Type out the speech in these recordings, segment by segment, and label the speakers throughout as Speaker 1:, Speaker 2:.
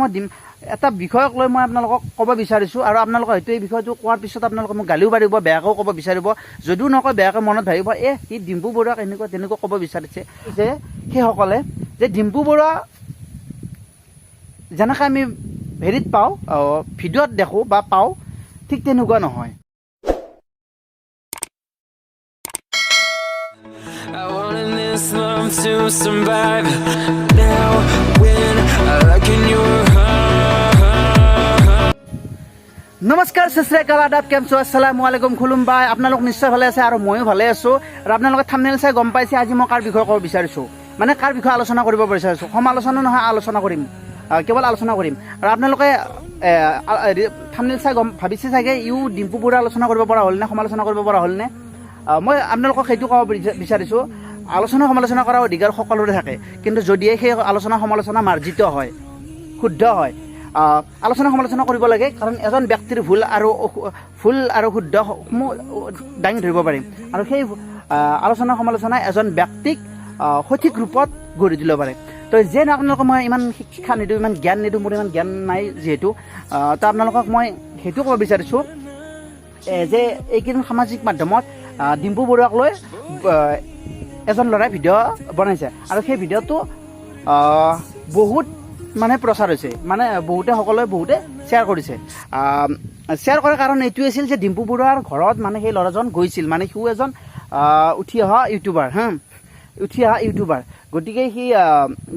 Speaker 1: মই এটা বিষয়ক লৈ মই আপোনালোকক ক'ব বিচাৰিছোঁ আৰু আপোনালোকে হয়তো এই বিষয়টো কোৱাৰ পিছত আপোনালোকে মোক গালিও পাৰিব, বেয়াকৈও ক'ব বিচাৰিব। যদিও নকয় বেয়াকৈ মনত ভাবিব সি ডিম্পু বৰুৱাক এনেকুৱা তেনেকুৱা ক'ব বিচাৰিছে, যে সেইসকলে যে ডিম্পু বৰুৱা যেনেকৈ আমি হেৰিত পাওঁ, ভিডিঅ'ত দেখোঁ বা পাওঁ, ঠিক তেনেকুৱা নহয়।
Speaker 2: I wanted this love to survive. Now when I look in your heart.
Speaker 1: নমস্কাৰ, সশ্ৰীকাল, আদাব, কেম છો, আসসালামু আলাইকুম, খুলুমবাই। আপোনালোক নিশ্চয় ভালে আছে আৰু ময়ো ভালে আছোঁ। আৰু আপোনালোকে থাম্বনেইল চাই গম পাইছে আজি মই কাৰ বিষয়ে ক'ব বিচাৰিছোঁ, মানে কাৰ বিষয়ে আলোচনা কৰিব বিচাৰিছোঁ। সমালোচনা নহয়, আলোচনা কৰিম, কেৱল আলোচনা কৰিম। আৰু আপোনালোকে থাম্বনেইল চাই গম ভাবিছে চাগে ডিম্পু বৰুৱা আলোচনা কৰিব পৰা হ'ল নে, সমালোচনা কৰিব পৰা হ'ল নে। মই আপোনালোকক সেইটো ক'ব বিচাৰিছোঁ, আলোচনা সমালোচনা কৰাৰ অধিকাৰ সকলোৰে থাকে, কিন্তু যদিহে সেই আলোচনা সমালোচনা মাৰ্জিত হয়, শুদ্ধ হয়, আলোচনা সমালোচনা কৰিব লাগে। কাৰণ এজন ব্যক্তিৰ ভুল আৰু শুদ্ধসমূহ দাঙি ধৰিব পাৰিম, আৰু সেই আলোচনা সমালোচনাই এজন ব্যক্তিক সঠিক ৰূপত গঢ়ি তুলিব পাৰে। তো যেন আপোনালোকক মই ইমান শিক্ষা নিদিওঁ, ইমান জ্ঞান নিদিওঁ, মোৰ ইমান জ্ঞান নাই যিহেতু, তো আপোনালোকক মই সেইটো ক'ব বিচাৰিছোঁ যে এইকেইদিন সামাজিক মাধ্যমত ডিম্পু বৰুৱাক লৈ এজন ল'ৰাই ভিডিঅ' বনাইছে, আৰু সেই ভিডিঅ'টো বহুত মানে প্ৰচাৰ হৈছে, মানে বহুতে শ্বেয়াৰ কৰিছে। শ্বেয়াৰ কৰাৰ কাৰণ এইটোৱে আছিল যে ডিম্পু বৰুৱাৰ ঘৰত মানে সেই ল'ৰাজন গৈছিল, মানে সিও এজন উঠি অহা ইউটিউবাৰ, গতিকে সি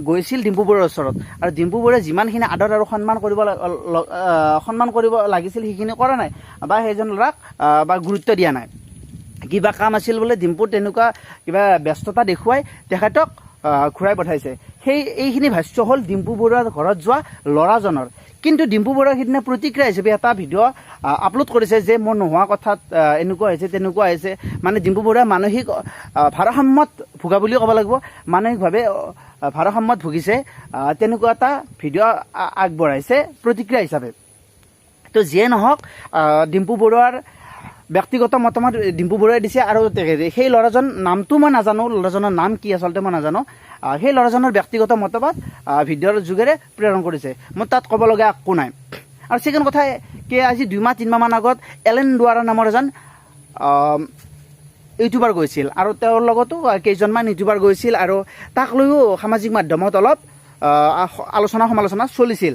Speaker 1: গৈছিল ডিম্পু বৰুৱাৰ ওচৰত, আৰু ডিম্পু বৰুৱাই যিমানখিনি আদৰ আৰু সন্মান কৰিব লাগিছিল সেইখিনি কৰা নাই, বা সেইজন ল'ৰাক বা গুৰুত্ব দিয়া নাই। কিবা কাম আছিল বোলে ডিম্পুৰ, তেনেকুৱা কিবা ব্যস্ততা দেখুৱাই তেখেতক ঘূৰাই পঠাইছে। এইখিনি ভাষ্য হ'ল ডিম্পু বৰুৱাৰ ঘৰত যোৱা ল'ৰাজনৰ। কিন্তু ডিম্পু বৰুৱা সিদিনা প্ৰতিক্ৰিয়া হিচাপে এটা ভিডিঅ' আপলোড কৰিছে যে মই নোহোৱা কথাত এনেকুৱা হৈছে তেনেকুৱা হৈছে, মানে ডিম্পু বৰুৱাই মানসিক ভাৰসাম্যত ভোগা বুলিও ক'ব লাগিব, মানসিকভাৱে ভাৰসাম্যত ভুগিছে, তেনেকুৱা এটা ভিডিঅ' আগবঢ়াইছে প্ৰতিক্ৰিয়া হিচাপে। তো যিয়ে নহওক, ডিম্পু বৰুৱাৰ ব্যক্তিগত মতামত ডিম্পু বৰুৱাই দিছে, আৰু সেই ল'ৰাজন নামটো মই নাজানো, ল'ৰাজনৰ নাম কি আচলতে মই নাজানো, সেই ল'ৰাজনৰ ব্যক্তিগত মতামত ভিডিঅ'ৰ যোগেৰে প্ৰেৰণ কৰিছে। মোৰ তাত ক'ব লগা একো নাই। আৰু ছেকেণ্ড কথা কি, আজি 2-3 মাহমান আগত এলেন দুৱাৰা নামৰ এজন ইউটিউবাৰ গৈছিল, আৰু তেওঁৰ লগতো কেইজনমান ইউটিউবাৰ গৈছিল, আৰু তাক লৈও সামাজিক মাধ্যমত অলপ আলোচনা সমালোচনা চলিছিল,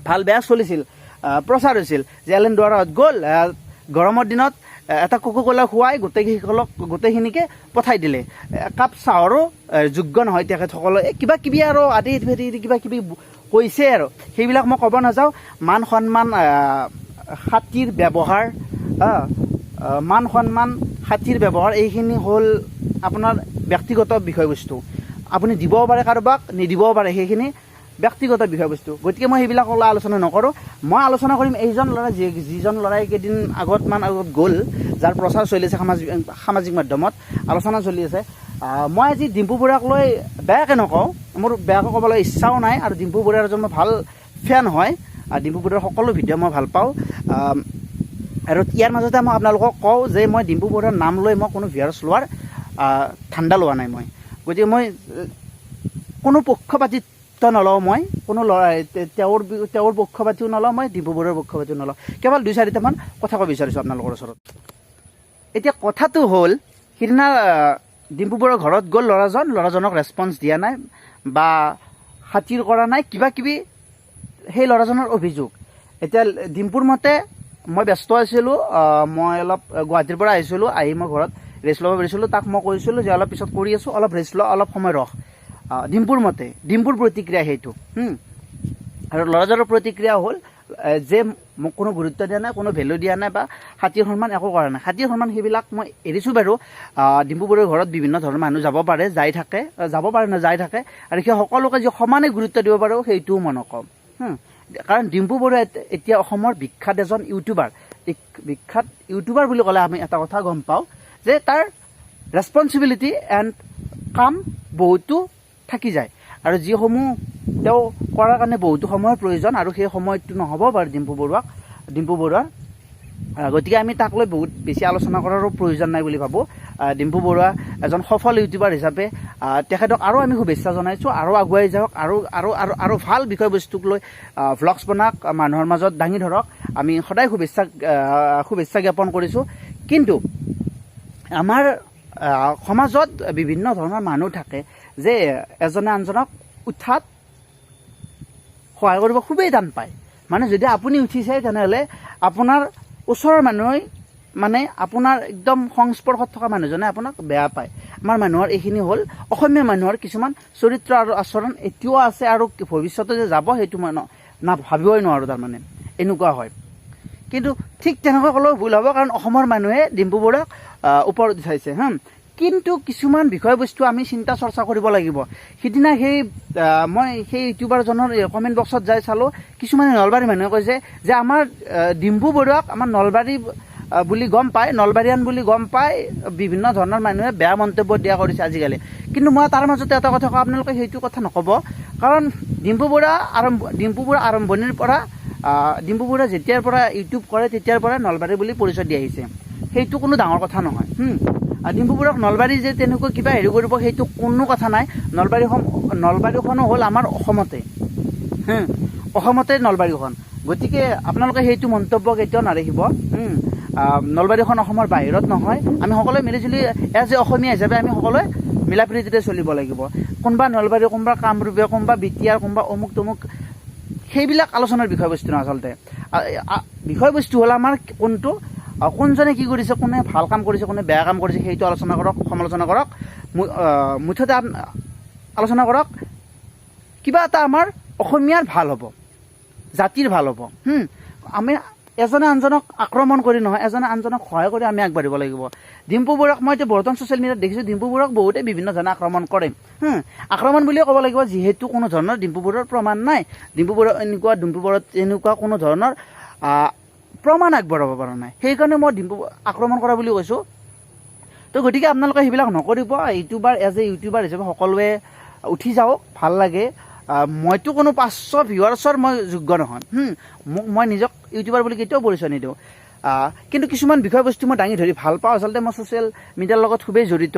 Speaker 1: ভাল বেয়া চলিছিল, প্ৰচাৰ হৈছিল যে এলেন দুৱাৰাত গ'ল, গৰমৰ দিনত এটা কোকোকোলা খুৱাই গোটেইখিনিকে পঠাই দিলে, একাপ চাহৰো যোগ্য নহয় তেখেতসকলে, কিবা কিবি আৰু আদি কিবা কিবি কৈছে, আৰু সেইবিলাক মই ক'ব নাযাওঁ। মান সন্মান, খাতিৰ ব্যৱহাৰ, এইখিনি হ'ল আপোনাৰ ব্যক্তিগত বিষয়বস্তু। আপুনি দিবও পাৰে কাৰোবাক, নিদিবও পাৰে, সেইখিনি ব্যক্তিগত বিষয়বস্তু। গতিকে মই সেইবিলাক আলোচনা নকৰোঁ। মই আলোচনা কৰিম এইজন ল'ৰা, যিজন ল'ৰাই কেইদিন আগত গ'ল, যাৰ প্ৰচাৰ চলি আছে সামাজিক মাধ্যমত, আলোচনা চলি আছে। মই আজি ডিম্পু বৰুৱাক লৈ বেয়াকৈ নকওঁ, মোৰ বেয়াকৈ ক'বলৈ ইচ্ছাও নাই, আৰু ডিম্পু বৰুৱাৰ এজন মই ভাল ফেন হয়, ডিম্পু বৰুৱাৰ সকলো ভিডিঅ' মই ভাল পাওঁ। আৰু ইয়াৰ মাজতে মই আপোনালোকক কওঁ যে মই ডিম্পু বৰুৱাৰ নাম লৈ মই কোনো ভিউৱাৰ্ছ লোৱাৰ ধান্দা লোৱা নাই। গতিকে মই কোনো পক্ষপাতিত্ব নলওঁ, মই কোনো তেওঁৰ পক্ষপাতিও নলওঁ, মই ডিম্পু বৰুৱাৰ পক্ষপাতিও নলওঁ, কেৱল 2-4টামান কথা ক'ব বিচাৰিছোঁ আপোনালোকৰ ওচৰত। এতিয়া কথাটো হ'ল, সিদিনা ডিম্পু বৰুৱাৰ ঘৰত গ'ল ল'ৰাজনক ৰেছপন্স দিয়া নাই বা খাতিৰ কৰা নাই, কিবা কিবি সেই ল'ৰাজনৰ অভিযোগ। এতিয়া ডিম্পুৰ মতে মই ব্যস্ত আছিলোঁ, মই অলপ গুৱাহাটীৰ পৰা আহিছিলোঁ, আহি মই ঘৰত ৰেষ্ট ল'ব পাৰিছিলোঁ, তাক মই কৈছিলোঁ যে অলপ পিছত কৰি আছোঁ, অলপ ৰেষ্ট ল, অলপ সময় ৰখ। ডিম্পুৰ মতে, ডিম্পুৰ প্ৰতিক্ৰিয়া সেইটো। আৰু ল'ৰাজনৰ প্ৰতিক্ৰিয়া হ'ল যে মোক কোনো গুৰুত্ব দিয়া নাই, কোনো ভেলু দিয়া নাই, বা খাতিৰ সন্মান একো কৰা নাই। খাতিৰ সন্মান সেইবিলাক মই এৰিছোঁ বাৰু। ডিম্পু বৰুৱাৰ ঘৰত বিভিন্ন ধৰণৰ মানুহ যাব পাৰে, যাই থাকে, আৰু সেই সকলোকে যে সমানে গুৰুত্ব দিব পাৰোঁ সেইটোও মই নকওঁ। কাৰণ ডিম্পু বৰুৱা এতিয়া অসমৰ বিখ্যাত এজন ইউটিউবাৰ। বিখ্যাত ইউটিউবাৰ বুলি ক'লে আমি এটা কথা গম পাওঁ যে তাৰ ৰেছপনচিবিলিটি এণ্ড কাম বহুতো থাকি যায়, আৰু যিসমূহ তেওঁ কৰাৰ কাৰণে বহুতো সময়ৰ প্ৰয়োজন, আৰু সেই সময়টো নহ'ব পাৰে ডিম্পু বৰুৱাৰ। গতিকে আমি তাক লৈ বহুত বেছি আলোচনা কৰাৰো প্ৰয়োজন নাই বুলি ভাবোঁ। ডিম্পু বৰুৱা এজন সফল ইউটিউবাৰ হিচাপে তেখেতক আৰু আমি শুভেচ্ছা জনাইছোঁ, আৰু আগুৱাই যাওক, আৰু ভাল বিষয়বস্তুক লৈ ভ্লগছ বনাওক, মানুহৰ মাজত দাঙি ধৰক, আমি সদায় শুভেচ্ছা জ্ঞাপন কৰিছোঁ। কিন্তু আমাৰ সমাজত বিভিন্ন ধৰণৰ মানুহ থাকে যে এজনে আনজনক উঠাত সহায় কৰিব খুবেই টান পায়। মানে যদি আপুনি উঠিছে তেনেহ'লে আপোনাৰ ওচৰৰ মানুহে মানে আপোনাৰ একদম সংস্পৰ্শত থকা মানুহজনে আপোনাক বেয়া পায়। আমাৰ মানুহৰ এইখিনি হ'ল অসমীয়া মানুহৰ কিছুমান চৰিত্ৰ আৰু আচৰণ এতিয়াও আছে, আৰু ভৱিষ্যতে যে যাব সেইটো মই ভাবিবই নোৱাৰোঁ। তাৰমানে এনেকুৱা হয়। কিন্তু ঠিক তেনেকৈ ক'লেও ভুল হ'ব, কাৰণ অসমৰ মানুহে ডিম্পু বৰুৱাক ওপৰত উঠাইছে। কিন্তু কিছুমান বিষয়বস্তু আমি চিন্তা চৰ্চা কৰিব লাগিব। সিদিনা মই সেই ইউটিউবাৰজনৰ কমেণ্ট বক্সত যাই চালোঁ, কিছুমানে নলবাৰী মানুহে কৈছে যে আমাৰ ডিম্পু বৰুৱাক আমাৰ নলবাৰী বুলি গম পায়, নলবাৰীয়ান বুলি গম পায়, বিভিন্ন ধৰণৰ মানুহে বেয়া মন্তব্য দিয়া কৰিছে আজিকালি। কিন্তু মই তাৰ মাজতে এটা কথা কওঁ, আপোনালোকে সেইটো কথা নক'ব, কাৰণ ডিম্পু বৰুৱা আৰম্ভণিৰ পৰা ডিম্পু বৰুৱা যেতিয়াৰ পৰা ইউটিউব কৰে তেতিয়াৰ পৰা নলবাৰী বুলি পৰিচয় দি আহিছে। সেইটো কোনো ডাঙৰ কথা নহয়। ডিম্পু বৰুৱাক নলবাৰী যে তেনেকুৱা কিবা হেৰি কৰিব সেইটো কোনো কথা নাই। নলবাৰীখনো হ'ল আমাৰ অসমতে, অসমতে নলবাৰীখন। গতিকে আপোনালোকে সেইটো মন্তব্য কেতিয়াও নাৰাখিব। নলবাৰীখন অসমৰ বাহিৰত নহয়। আমি সকলোৱে মিলিজুলি এজ এ অসমীয়া হিচাপে আমি সকলোৱে মিলা প্ৰীতিৰে চলিব লাগিব। কোনোবা নলবাৰী, কোনোবা কামৰূপীয়া, কোনোবা বিটিয়াৰ, কোনোবা অমুক তমুক, সেইবিলাক আলোচনাৰ বিষয়বস্তু নহয়। আচলতে বিষয়বস্তু হ'ল আমাৰ কোনটো, কোনজনে কি কৰিছে, কোনে ভাল কাম কৰিছে, কোনে বেয়া কাম কৰিছে, সেইটো আলোচনা কৰক, সমালোচনা কৰক, মুঠতে আলোচনা কৰক। কিবা এটা আমাৰ অসমীয়াৰ ভাল হ'ব, জাতিৰ ভাল হ'ব। আমি এজনে আনজনক আক্ৰমণ কৰি নহয়, এজনে আনজনক সহায় কৰি আমি আগবাঢ়িব লাগিব। ডিম্পু বৰুৱাক মই এতিয়া বৰ্তমান ছ'চিয়েল মিডিয়াত দেখিছোঁ, ডিম্পু বৰুৱাক বহুতে বিভিন্ন ধৰণে আক্ৰমণ কৰে। আক্ৰমণ বুলিয়ে ক'ব লাগিব, যিহেতু কোনো ধৰণৰ ডিম্পু বৰুৱাৰ প্ৰমাণ নাই। ডিম্পু বৰুৱা এনেকুৱা কোনো ধৰণৰ প্ৰমাণ আগবঢ়াব পৰা নাই। সেইকাৰণে মই ডিম্পু আক্ৰমণ কৰা বুলি কৈছোঁ। তো গতিকে আপোনালোকে সেইবিলাক নকৰিব। এজ এ ইউটিউবাৰ হিচাপে সকলোৱে উঠি যাওক, ভাল লাগে। মইতো কোনো 500 ভিউৱাৰ্ছৰ মই যোগ্য নহয়। মই নিজক ইউটিউবাৰ বুলি কেতিয়াও পৰিচয় নিদিওঁ। কিন্তু কিছুমান বিষয়বস্তু মই দাঙি ধৰি ভাল পাওঁ। আচলতে মই ছ'চিয়েল মিডিয়াৰ লগত খুবেই জড়িত।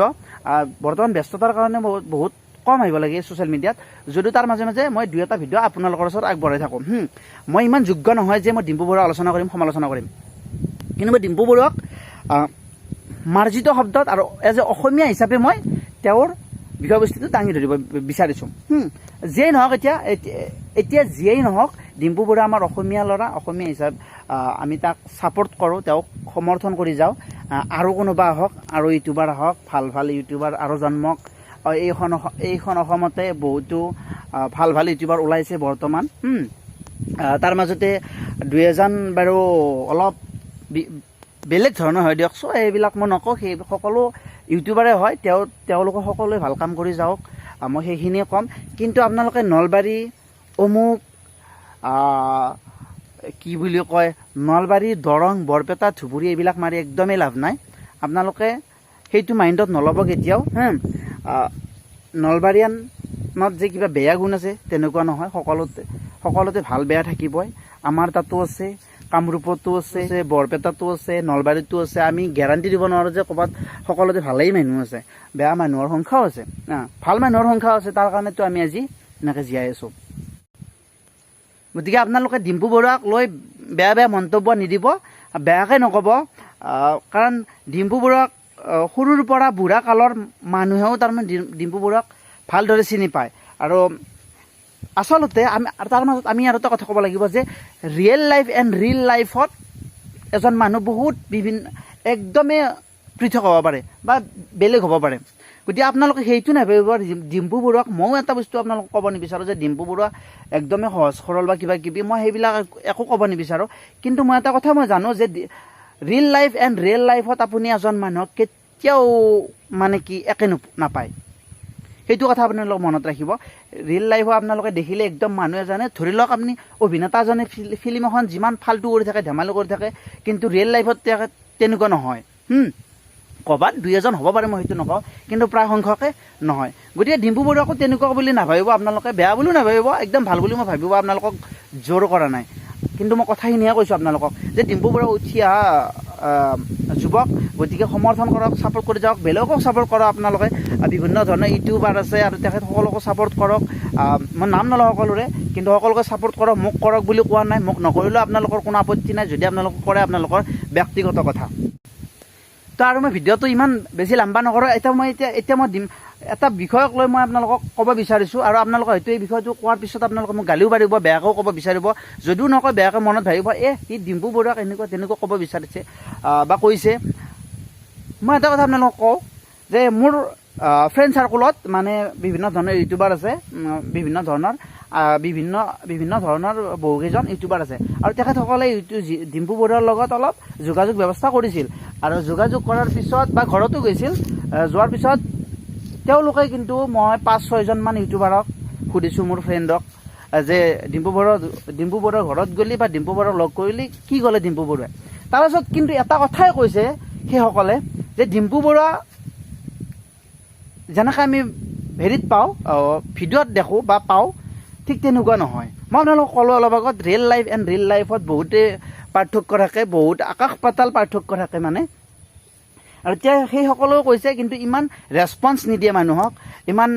Speaker 1: বৰ্তমান ব্যস্ততাৰ কাৰণে বহুত কম আহিব লাগে ছ'চিয়েল মিডিয়াত, যদিও তাৰ মাজে মাজে মই 2-এটা ভিডিঅ' আপোনালোকৰ ওচৰত আগবঢ়াই থাকোঁ। মই ইমান যোগ্য নহয় যে মই ডিম্পু বৰুৱাক আলোচনা কৰিম, সমালোচনা কৰিম। কিন্তু মই ডিম্পু বৰুৱাক মাৰ্জিত শব্দত আৰু এজ এ অসমীয়া হিচাপে মই তেওঁৰ বিষয়বস্তুটো দাঙি ধৰিব বিচাৰিছোঁ। যিয়েই নহওক, এতিয়া যিয়েই নহওক, ডিম্পু বৰুৱা আমাৰ অসমীয়া ল'ৰা, অসমীয়া হিচাপে আমি তাক ছাপোৰ্ট কৰোঁ, তেওঁক সমৰ্থন কৰি যাওঁ। আৰু কোনোবা আহক, আৰু ইউটিউবাৰ আহক, ভাল ইউটিউবাৰ আৰু জন্মক। এইখন অসমতে বহুতো ভাল ইউটিউবাৰ ওলাইছে বৰ্তমান। তাৰ মাজতে 2-এজন বাৰু অলপ বেলেগ ধৰণৰ হয় দিয়কচোন, এইবিলাক মই নকওঁ, সেই সকলো ইউটিউবাৰে হয়। তেওঁলোকে সকলোৱে ভাল কাম কৰি যাওক, মই সেইখিনিয়ে ক'ম। কিন্তু আপোনালোকে নলবাৰী অমুক কি বুলি কয়, নলবাৰী, দৰং, বৰপেটা, ধুবুৰী এইবিলাক মাৰি একদমেই লাভ নাই। আপোনালোকে সেইটো মাইণ্ডত নল'ব কেতিয়াও। নলবাৰীয়ানত যে কিবা বেয়া গুণ আছে তেনেকুৱা নহয়, সকলোতে ভাল বেয়া থাকিবই। আমাৰ তাতো আছে, কামৰূপতো আছে, বৰপেটাতো আছে, নলবাৰীতো আছে। আমি গেৰাণ্টি দিব নোৱাৰোঁ যে ক'ৰবাত সকলোতে ভালেই মানুহ আছে, বেয়া মানুহৰ সংখ্যাও আছে, ভাল মানুহৰ সংখ্যাও আছে। তাৰ কাৰণেতো আমি আজি এনেকৈ জীয়াই আছোঁ। গতিকে আপোনালোকে ডিম্পু বৰুৱাক লৈ বেয়া মন্তব্য নিদিব, বেয়াকৈ নক'ব। কাৰণ ডিম্পু বৰুৱাক সৰুৰ পৰা বুঢ়া কালৰ মানুহেও তাৰমানে ডিম্পু বৰুৱাক ভালদৰে চিনি পায়। আৰু আচলতে তাৰ মাজত আমি আৰু এটা কথা ক'ব লাগিব যে ৰিয়েল লাইফ এণ্ড ৰিয়েল লাইফত এজন মানুহ বহুত একদমেই পৃথক হ'ব পাৰে বা বেলেগ হ'ব পাৰে। গতিকে আপোনালোকে সেইটো নাভাবিব ডিম্পু বৰুৱাক। ময়ো এটা বস্তু আপোনালোকক ক'ব নিবিচাৰোঁ যে ডিম্পু বৰুৱা একদমেই সহজ সৰল বা কিবা কিবি, মই সেইবিলাক একো ক'ব নিবিচাৰোঁ। কিন্তু মই এটা কথা মই জানো যে ৰিয়েল লাইফ এণ্ড ৰিয়েল লাইফত আপুনি এজন মানুহক কেতিয়াও মানে কি একে নাপায়। সেইটো কথা আপোনালোকে মনত ৰাখিব। ৰিয়েল লাইফত আপোনালোকে দেখিলে একদম মানুহ এজনে, ধৰি লওক আপুনি অভিনেতা এজনে ফিল্ম এখন যিমান ফাল্টু কৰি থাকে, ধেমালি কৰি থাকে, কিন্তু ৰিয়েল লাইফত তেনেকুৱা নহয়। ক'ৰবাত 2-এজন হ'ব পাৰে, মই সেইটো নকওঁ, কিন্তু প্ৰায় সংখ্যকে নহয়। গতিকে ডিম্পু বৰুৱাকো তেনেকুৱা বুলি নাভাবিব আপোনালোকে, বেয়া বুলিও নাভাবিব, একদম ভাল বুলি মই ভাবিব। আপোনালোকক জোৰ কৰা নাই। কিন্তু মই কথাখিনিহে কৈছোঁ আপোনালোকক যে ডিম্পু বৰুৱা উঠি অহা যুৱক, গতিকে সমৰ্থন কৰক, ছাপোৰ্ট কৰি যাওক, বেলেগক ছাপোৰ্ট কৰক। আপোনালোকে বিভিন্ন ধৰণৰ ইউটিউবাৰ আছে আৰু তেখেতসকলকো ছাপোৰ্ট কৰক। মই নাম নলওঁ সকলোৰে, কিন্তু সকলোকে ছাপোৰ্ট কৰক। মোক কৰক বুলি কোৱা নাই, মোক নকৰিলেও আপোনালোকৰ কোনো আপত্তি নাই, যদি আপোনালোকে কৰে আপোনালোকৰ ব্যক্তিগত কথা। তো আৰু মই ভিডিঅ'টো ইমান বেছি লম্বা নকৰোঁ। এতিয়া মই এটা বিষয়ক লৈ মই আপোনালোকক ক'ব বিচাৰিছোঁ, আৰু আপোনালোকে হয়তো এই বিষয়টো কোৱাৰ পিছত আপোনালোকে মোক গালিও পাৰিব, বেয়াকৈও ক'ব বিচাৰিব। যদিও নকয় বেয়াকৈ মনত ভাবিব, সি ডিম্পু বৰুৱাক এনেকুৱা তেনেকুৱা ক'ব বিচাৰিছে বা কৈছে। মই এটা কথা আপোনালোকক কওঁ যে মোৰ ফ্ৰেণ্ড চাৰ্কুলত মানে বিভিন্ন ধৰণৰ ইউটিউবাৰ আছে, বিভিন্ন ধৰণৰ বহুকেইজন ইউটিউবাৰ আছে, আৰু তেখেতসকলে ডিম্পু বৰুৱাৰ লগত অলপ যোগাযোগ ব্যৱস্থা কৰিছিল, আৰু যোগাযোগ কৰাৰ পিছত বা ঘৰতো গৈছিল। যোৱাৰ পিছত তেওঁলোকে কিন্তু মই 5-6জন মান ইউটিউবাৰক সুধিছোঁ, মোৰ ফ্ৰেণ্ডক, যে ডিম্পু বৰুৱাৰ ঘৰত গ'লি বা ডিম্পু বৰুৱাক লগ কৰিলি, কি ক'লে ডিম্পু বৰুৱাই। তাৰপাছত কিন্তু এটা কথাই কৈছে সেইসকলে, যে ডিম্পু বৰুৱা যেনেকৈ আমি হেৰিত পাওঁ, ভিডিঅ'ত দেখোঁ বা পাওঁ, ঠিক তেনেকুৱা নহয়। মই আপোনালোকক ক'লোঁ অলপ আগত, ৰিয়েল লাইফ এণ্ড ৰিয়েল লাইফত বহুতে পাৰ্থক্য থাকে, বহুত আকাশ পাতাল পাৰ্থক্য থাকে মানে। আৰু এতিয়া সেইসকলেও কৈছে, কিন্তু ইমান ৰেছপন্স নিদিয়ে মানুহক, ইমান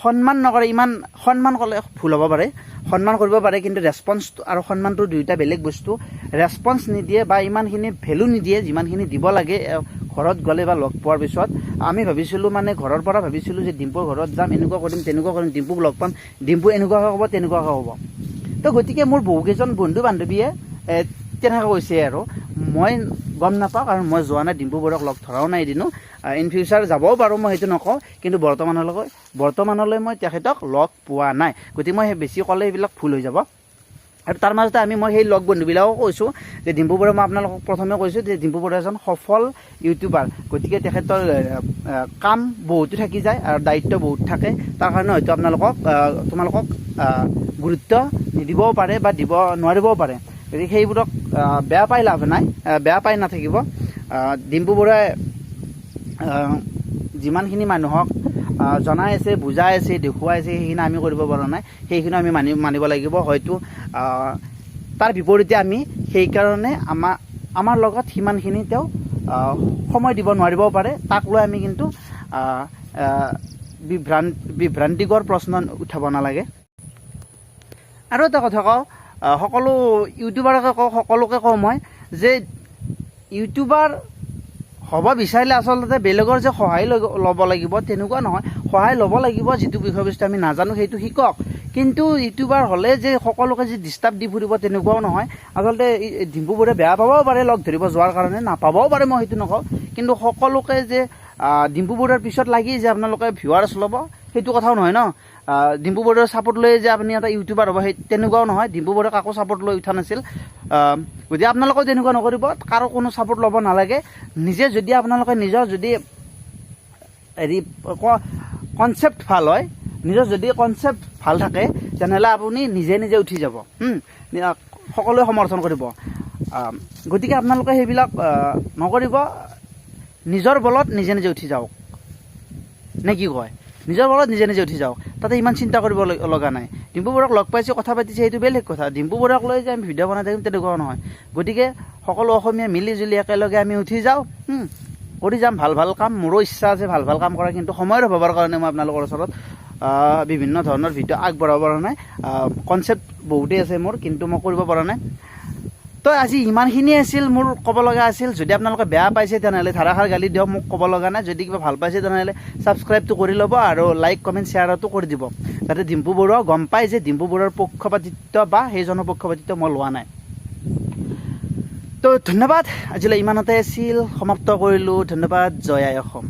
Speaker 1: সন্মান নকৰে। ইমান সন্মান ক'লে ভুল হ'ব পাৰে, সন্মান কৰিব পাৰে, কিন্তু ৰেছপন্স আৰু সন্মানটো দুয়োটা বেলেগ বস্তু। ৰেছপন্স নিদিয়ে বা ইমানখিনি ভেলু নিদিয়ে যিমানখিনি দিব লাগে ঘৰত গ'লে বা লগ পোৱাৰ পিছত। আমি ভাবিছিলোঁ মানে ঘৰৰ পৰা ভাবিছিলোঁ যে ডিম্পুৰ ঘৰত যাম, এনেকুৱা কৰিম তেনেকুৱা কৰিম, ডিম্পুক লগ পাম, ডিম্পু এনেকুৱাকৈ ক'ব তেনেকুৱাকৈ ক'ব। তো গতিকে মোৰ বহুকেইজন বন্ধু বান্ধৱীয়ে তেনেকৈ কৈছে, আৰু মই গম নাপাওঁ, কাৰণ মই যোৱা নাই, ডিম্পু বৰুৱাক লগ ধৰাও নাই এদিনো। ইন ফিউচাৰ যাবও পাৰোঁ, মই সেইটো নকওঁ, কিন্তু বৰ্তমানলৈ মই তেখেতক লগ পোৱা নাই। গতিকে মই বেছি ক'লে সেইবিলাক ভুল হৈ যাব। আৰু তাৰ মাজতে মই সেই লগ বন্ধুবিলাকো কৈছোঁ যে ডিম্পু বৰুৱা, মই আপোনালোকক প্ৰথমে কৈছোঁ যে ডিম্পু বৰুৱা এজন সফল ইউটিউবাৰ, গতিকে তেখেতৰ কাম বহুতো থাকি যায় আৰু দায়িত্ব বহুত থাকে। তাৰ কাৰণে হয়তো তোমালোকক গুৰুত্ব নিদিবও পাৰে বা দিব নোৱাৰিবও পাৰে। গতিকে সেইবোৰক বেয়া পাই লাভ নাই, বেয়া পাই নাথাকিব। ডিম্পু বৰুৱাই যিমানখিনি মানুহক জনাই আছে, বুজাই আছে, দেখুৱাই আছে, সেইখিনি আমি কৰিব পৰা নাই, সেইখিনি আমি মানিব লাগিব। হয়তো তাৰ বিপৰীতে আমি সেইকাৰণে আমাৰ লগত সিমানখিনি তেওঁ সময় দিব নোৱাৰিবও পাৰে। তাক লৈ আমি কিন্তু বিভ্ৰান্তিকৰ প্ৰশ্ন উঠাব নালাগে। আৰু এটা কথা কওঁ, সকলো ইউটিউবাৰকে কওঁ, সকলোকে কওঁ মই, যে ইউটিউবাৰ হ'ব বিচাৰিলে আচলতে বেলেগৰ যে সহায় ল'ব লাগিব তেনেকুৱা নহয়। সহায় ল'ব লাগিব, যিটো বিষয়বস্তু আমি নাজানো সেইটো শিকক, কিন্তু ইউটিউবাৰ হ'লে যে সকলোকে যে ডিষ্টাৰ্ব দি ফুৰিব তেনেকুৱাও নহয়। আচলতে ডিম্পু বৰুৱাই বেয়া পাবও পাৰে লগ ধৰিব যোৱাৰ কাৰণে, নাপাবও পাৰে, মই সেইটো নকওঁ, কিন্তু সকলোকে যে ডিম্পু বৰুৱাৰ পিছত লাগি যে আপোনালোকে ভিউৱাৰ্ছ ল'ব, সেইটো কথাও নহয় ন। ডিম্পু বৰুৱাৰ ছাপোৰ্ট লৈ যে আপুনি এটা ইউটিউবাৰ হ'ব, সেই তেনেকুৱাও নহয়। ডিম্পু বৰুৱাই কাকো ছাপোৰ্ট লৈ উঠা নাছিল। গতিকে আপোনালোকেও তেনেকুৱা নকৰিব, কাৰো কোনো ছাপোৰ্ট ল'ব নালাগে। নিজে যদি আপোনালোকে নিজৰ যদি কনচেপ্ট ভাল হয়, নিজৰ যদি কনচেপ্ট ভাল থাকে, তেনেহ'লে আপুনি নিজে নিজে উঠি যাব, সকলোৱে সমৰ্থন কৰিব। গতিকে আপোনালোকে সেইবিলাক নকৰিব, নিজৰ বলত নিজে নিজে উঠি যাওক, নে কি কয়? নিজৰ বলত নিজে নিজে উঠি যাওক, তাতে ইমান চিন্তা কৰিব লগা নাই। ডিম্পু বৰুৱাক লগ পাইছে, কথা পাতিছে, সেইটো বেলেগ কথা। ডিম্পু বৰুৱাক লৈ যে আমি ভিডিঅ' বনাই থাকিম তেনেকুৱাও নহয়। গতিকে সকলো অসমীয়া মিলি জুলি একেলগে আমি উঠি যাওঁ, কৰি যাম ভাল ভাল কাম। মোৰো ইচ্ছা আছে ভাল ভাল কাম কৰা, কিন্তু সময়ৰ অভাৱৰ কাৰণে মই আপোনালোকৰ ওচৰত বিভিন্ন ধৰণৰ ভিডিঅ' আগবঢ়াব পৰা নাই। কনচেপ্ট বহুতেই আছে মোৰ, কিন্তু মই কৰিব পৰা নাই। তো আজি ইমানখিনিয়ে আছিল মোৰ ক'ব লগা আছিল। যদি আপোনালোকে বেয়া পাইছে তেনেহ'লে ধাৰাসাৰ গালি দিয়ক, মোক ক'ব লগা নাই। যদি কিবা ভাল পাইছে তেনেহ'লে ছাবস্ক্ৰাইবটো কৰি ল'ব, আৰু লাইক কমেণ্ট শ্বেয়াৰটো কৰি দিব, যাতে ডিম্পু বৰুৱাও গম পায় যে ডিম্পু বৰুৱাৰ পক্ষপাতিত্ব বা সেইজনৰ পক্ষপাতিত্ব মই লোৱা নাই। তো ধন্যবাদ, আজিলৈ ইমানতে আছিল, সমাপ্ত কৰিলোঁ। ধন্যবাদ, জয় আই অসম।